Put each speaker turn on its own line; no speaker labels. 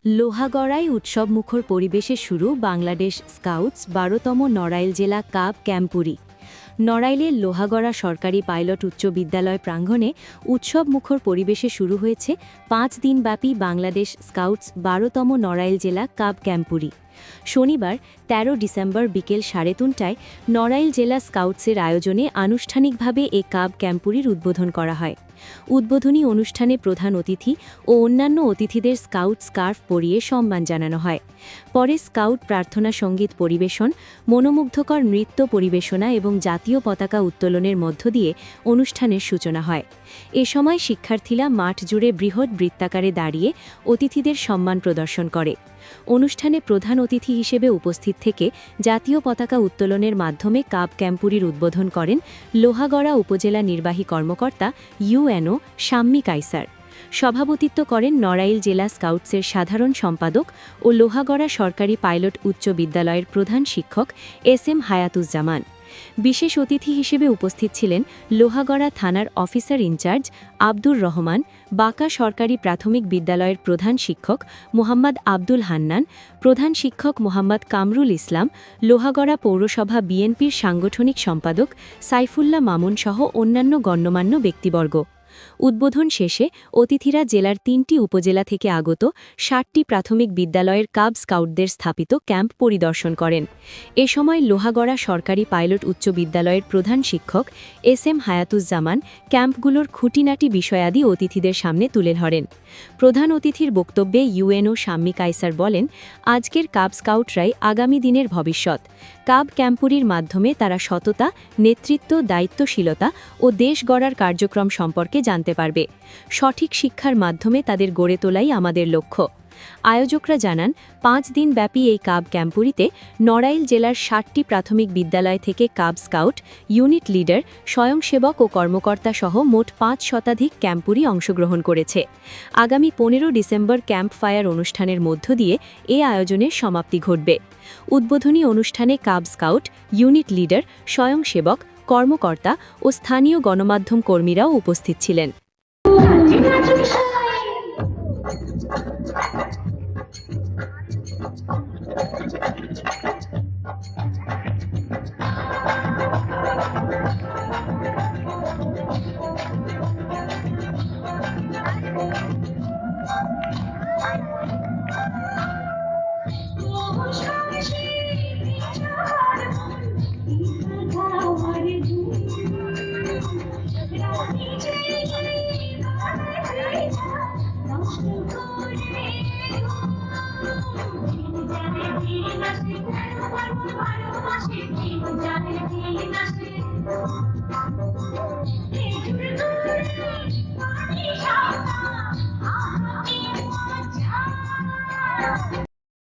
লোহাগড়ায় উৎসবমুখর পরিবেশে শুরু বাংলাদেশ স্কাউটস ১২তম নড়াইল জেলা কাব ক্যাম্পুরি। নড়াইলের লোহাগড়া সরকারি পাইলট উচ্চ বিদ্যালয় প্রাঙ্গণে উৎসবমুখর পরিবেশে শুরু হয়েছে ৫ দিনব্যাপী বাংলাদেশ স্কাউটস ১২তম নড়াইল জেলা কাব ক্যাম্পুরি। শনিবার ১৩ ডিসেম্বর বিকেল ৩:৩০টায় নড়াইল জেলা স্কাউটসের আয়োজনে আনুষ্ঠানিকভাবে এ কাব ক্যাম্পুরির উদ্বোধন করা হয়। উদ্বোধনী অনুষ্ঠানে প্রধান অতিথি ও অন্যান্য অতিথিদের স্কাউট স্কার্ফ পরিয়ে সম্মান জানানো হয়। পরে স্কাউট প্রার্থনা সঙ্গীত পরিবেশন, মনোমুগ্ধকর নৃত্য পরিবেশনা এবং জাতীয় পতাকা উত্তোলনের মধ্য দিয়ে অনুষ্ঠানের সূচনা হয়। এ সময় শিক্ষার্থীরা মাঠ জুড়ে বৃহৎ বৃত্তাকারে দাঁড়িয়ে অতিথিদের সম্মান প্রদর্শন করে। অনুষ্ঠানে প্রধান অতিথি হিসেবে উপস্থিত থেকে জাতীয় পতাকা উত্তোলনের মাধ্যমে কাব ক্যাম্পুরির উদ্বোধন করেন লোহাগড়া উপজেলা নির্বাহী কর্মকর্তা ইউএনও শাম্মী কায়সার। সভাপতিত্ব করেন নড়াইল জেলা স্কাউটসের সাধারণ সম্পাদক ও লোহাগড়া সরকারি পাইলট উচ্চ বিদ্যালয়ের প্রধান শিক্ষক এস.এম. হায়াতুজ্জামান। বিশেষ অতিথি হিসেবে উপস্থিত ছিলেন লোহাগড়া থানার অফিসার ইনচার্জ আব্দুর রহমান, বাঁকা সরকারি প্রাথমিক বিদ্যালয়ের প্রধান শিক্ষক মোহাম্মদ আব্দুল হান্নান, প্রধান শিক্ষক মোহাম্মদ কামরুল ইসলাম, লোহাগড়া পৌরসভা বিএনপির সাংগঠনিক সম্পাদক সাইফুল্লাহ মামুন সহ অন্যান্য গণ্যমান্য ব্যক্তিবর্গ। উদ্বোধন শেষে অতিথিরা জেলার ৩টি উপজেলা থেকে আগত ৬০টি প্রাথমিক বিদ্যালয়ের কাব স্কাউটদের স্থাপিত ক্যাম্প পরিদর্শন করেন। এ সময় লোহাগড়া সরকারি পাইলট উচ্চ বিদ্যালয়ের প্রধান শিক্ষক এস.এম. হায়াতুজ্জামান ক্যাম্পগুলোর খুঁটিনাটি বিষয়াদি অতিথিদের সামনে তুলে ধরেন। প্রধান অতিথির বক্তব্যে ইউএনও শাম্মী কায়সার বলেন, আজকের কাব স্কাউটরাই আগামী দিনের ভবিষ্যৎ। কাব ক্যাম্পুরির মাধ্যমে তারা সততা, নেতৃত্ব, দায়িত্বশীলতা ও দেশ গড়ার কার্যক্রম সম্পর্কে জানতে পারবে। সঠিক শিক্ষার মাধ্যমে তাদের গড়ে তোলাই আমাদের লক্ষ্য। আয়োজকরা জানান, ৫ দিন ব্যাপী এই কাব ক্যাম্পুরিতে নড়াইল জেলার ৬০টি প্রাথমিক বিদ্যালয় থেকে কাব স্কাউট, ইউনিট লিডার, স্বয়ংসেবক ও কর্মকর্তা সহ মোট ৫ শতাধিক ক্যাম্পুরি অংশগ্রহণ করেছে। আগামী ১৫ ডিসেম্বর ক্যাম্প ফায়ার অনুষ্ঠানের মধ্য দিয়ে এ আয়োজনের সমাপ্তি ঘটবে। উদ্বোধনী অনুষ্ঠানে কাব স্কাউট, ইউনিট লিডার, স্বয়ংসেবক, কর্মকর্তা ও স্থানীয় গণমাধ্যম কর্মীরাও উপস্থিত ছিলেন।